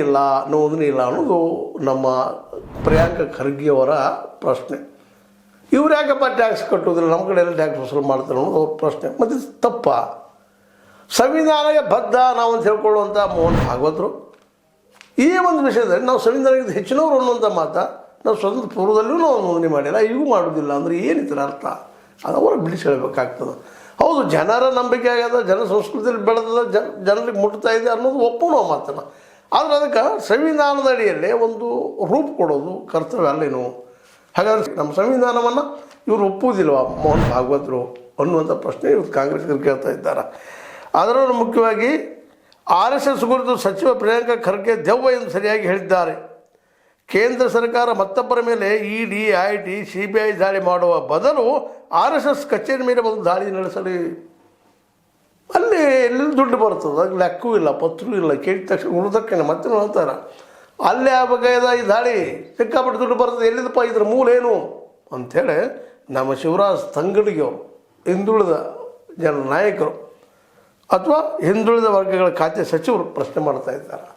ಇಲ್ಲ ನೋಂದಣಿ ಇಲ್ಲ ಅನ್ನೋದು ನಮ್ಮ ಪ್ರಿಯಾಂಕ ಖರ್ಗೆಯವರ ಪ್ರಶ್ನೆ. ಇವ್ರು ಯಾಕಪ್ಪ ಟ್ಯಾಕ್ಸ್ ಕಟ್ಟೋದಿಲ್ಲ, ನಮ್ಮ ಕಡೆ ಎಲ್ಲ ಟ್ಯಾಕ್ಸ್ ವಸೂಲು ಮಾಡ್ತಾರೆ ಅನ್ನೋದು ಅವ್ರ ಪ್ರಶ್ನೆ. ಮತ್ತು ತಪ್ಪ, ಸಂವಿಧಾನಕ್ಕೆ ಬದ್ಧ ನಾವು ಅಂತ ಹೇಳ್ಕೊಳ್ಳುವಂಥ ಮೋಹನ್ ಭಾಗವತರು ಈ ಒಂದು ವಿಷಯದಲ್ಲಿ ನಾವು ಸಂವಿಧಾನಕ್ಕೆ ಹೆಚ್ಚಿನವರು ಅನ್ನುವಂಥ ಮಾತು ನಾವು ಸ್ವತಂತ್ರ ಪೂರ್ವದಲ್ಲೂ ನಾವು ನೋಂದಣಿ ಮಾಡಿಲ್ಲ, ಈಗೂ ಮಾಡೋದಿಲ್ಲ ಅಂದರೆ ಏನಿತರ ಅರ್ಥ? ಅದು ಅವರ ಬಿಡಿಸಿ ಹೇಳಬೇಕಾಗ್ತದೆ. ಹೌದು, ಜನರ ನಂಬಿಕೆ ಆಗ್ಯದ, ಜನ ಸಂಸ್ಕೃತಿಯಲ್ಲಿ ಬೆಳೆದ, ಜನರಿಗೆ ಮುಟ್ತಾ ಇದೆ ಅನ್ನೋದು ಒಪ್ಪುವ ಮಾತನ್ನು. ಆದರೆ ಅದಕ್ಕೆ ಸಂವಿಧಾನದ ಅಡಿಯಲ್ಲೇ ಒಂದು ರೂಪ ಕೊಡೋದು ಕರ್ತವ್ಯ ಅಲ್ಲೇನು? ಹಾಗಾದರೆ ನಮ್ಮ ಸಂವಿಧಾನವನ್ನು ಇವರು ಒಪ್ಪುವುದಿಲ್ವ ಮೋಹನ್ ಭಾಗವತರು ಅನ್ನುವಂಥ ಪ್ರಶ್ನೆ ಇವತ್ತು ಕಾಂಗ್ರೆಸ್ಗರು ಕೇಳ್ತಾ ಇದ್ದಾರೆ. ಅದರಲ್ಲೂ ಮುಖ್ಯವಾಗಿ RSS ಕುರಿತು ಸಚಿವ ಪ್ರಿಯಾಂಕ ಖರ್ಗೆ ದೆವ್ವ ಎಂದು ಸರಿಯಾಗಿ ಹೇಳಿದ್ದಾರೆ. ಕೇಂದ್ರ ಸರ್ಕಾರ ಮತ್ತೊಬ್ಬರ ಮೇಲೆ ED, IT, CBI ದಾಳಿ ಮಾಡುವ ಬದಲು RSS ಕಚೇರಿ ಮೇಲೆ ಒಂದು ದಾಳಿ ನಡೆಸಲಿ. ಅಲ್ಲಿ ಎಲ್ಲಿ ದುಡ್ಡು ಬರ್ತದೆ, ಅದು ಲೆಕ್ಕವೂ ಇಲ್ಲ, ಪತ್ರವೂ ಇಲ್ಲ, ಕೇಳಿದ ತಕ್ಷಣ ಉಳಿದಕ್ಕೇನೆ ಮತ್ತೆ ಹೇಳ್ತಾರೆ ಅಲ್ಲೇ ಆಗಬೇಕಾದ ಈ ದಾಳಿ, ಸಿಕ್ಕಾಪಟ್ಟೆ ದುಡ್ಡು ಬರ್ತದೆ, ಎಲ್ಲಿದಪ್ಪ ಇದ್ರ ಮೂಲ ಏನು ಅಂಥೇಳಿ ನಮ್ಮ ಶಿವರಾಜ್ ತಂಗಡಿಗೆ ಅವರು ಹಿಂದುಳಿದ ಜನರ ನಾಯಕರು ಅಥವಾ ಹಿಂದುಳಿದ ವರ್ಗಗಳ ಖಾತೆ ಸಚಿವರು ಪ್ರಶ್ನೆ ಮಾಡ್ತಾ ಇದ್ದಾರೆ.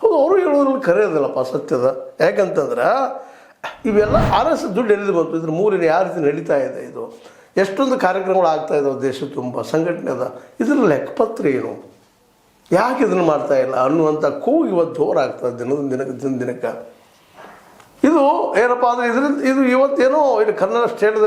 ಹೌದು, ಅವರು ಹೇಳೋದ್ರಲ್ಲಿ ಕರೆಯೋದಿಲ್ಲಪ್ಪ ಸತ್ಯದ. ಯಾಕಂತಂದ್ರೆ ಇವೆಲ್ಲ RSS ದುಡ್ಡು ಎಲ್ಲಿದು ಬಂತು, ಇದ್ರ ಮೂಲಿನ ಯಾವ ರೀತಿ ನಡೀತಾ ಇದೆ, ಇದು ಎಷ್ಟೊಂದು ಕಾರ್ಯಕ್ರಮಗಳು ಆಗ್ತಾ ಇದ್ದಾವೆ ದೇಶ ತುಂಬ, ಸಂಘಟನೆ ಅದ, ಇದ್ರ ಲೆಕ್ಕಪತ್ರ ಏನು, ಯಾಕೆ ಇದನ್ನು ಮಾಡ್ತಾ ಇಲ್ಲ ಅನ್ನುವಂಥ ಕೂಗು ಇವತ್ತು ಜೋರಾಗ್ತದೆ ದಿನದಿಂದ ದಿನಕ್ಕೆ. ಇದು ಏನಪ್ಪ ಅಂದರೆ ಇದರಿಂದ ಇದು ಇವತ್ತೇನೋ ಇದು ಕನ್ನಡ ಸ್ಟೇಟ್